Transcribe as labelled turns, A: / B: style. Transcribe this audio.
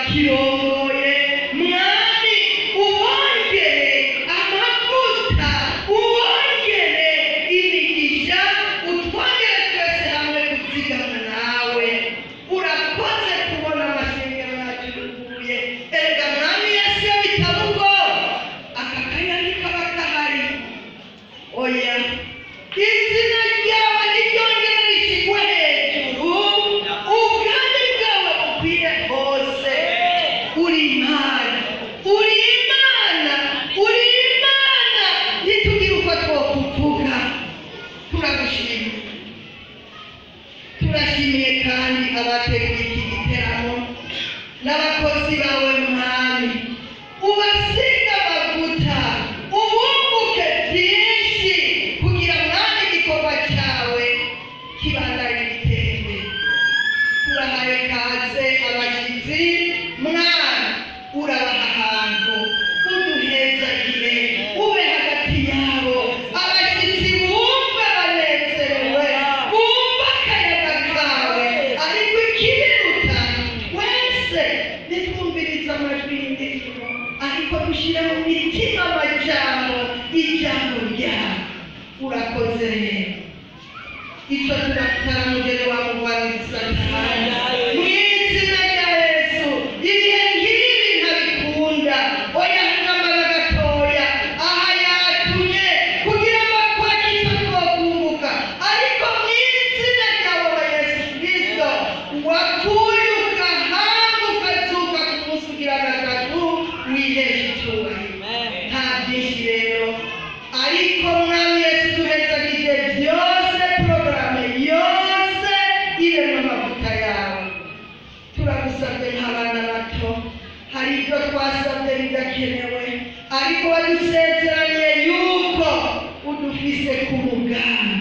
A: abakirongoye mwami ubongere amavuta ubongere imigisha utwongere twese hamwe kuzigama nawe urakoze kubona amasengero yacu yuguruye erega mwami yesu iyo bitaba ubwo aka kanyoni kaba kahari oya izina ryawe niryongere rishyirwe hejuru ubwami bwawe bukwire hose uri imana uri imana uri imana ntitugire uko twokuvuga turagushimiye turashimiye kandi abateguye iki giteramo n'abakozi bawe mwami ubasiga amavuta ubunguke byinshi kugira mwami igikorwa cyawe kibandanye gitembe turahaye kaze abashyitsi mwana urabaha ahantu uduhezagire ube hagati yabo abashyitsi bumva banezerewe bumva akayaga kawe ariko ikibiruta wese nitwumviriza amajwi y'indirimbo ariko dushyire mu mitima amajambo ijambo ryawe urakoze rero icyo turakutaramugere wa mugwaneza mu izina rya yesu ibihe nk'ibi ntabikunda oya nkamara gatoya aha yatumye kugira ngo akore icyo twokunguka ariko mu izina ryawe wa yesu kristo wapfuye ugahanga ukazuka ku munsi ugira gatatu wihesha icyubahiro nta byinshi rero ariko mwami yesu duhezagije byose porogaramu yose irema amavuta yawe turagusabye nk'abana bato hari ibyo twasabye bidakenewe ariko wadusezeranye yuko udufise ku mugambi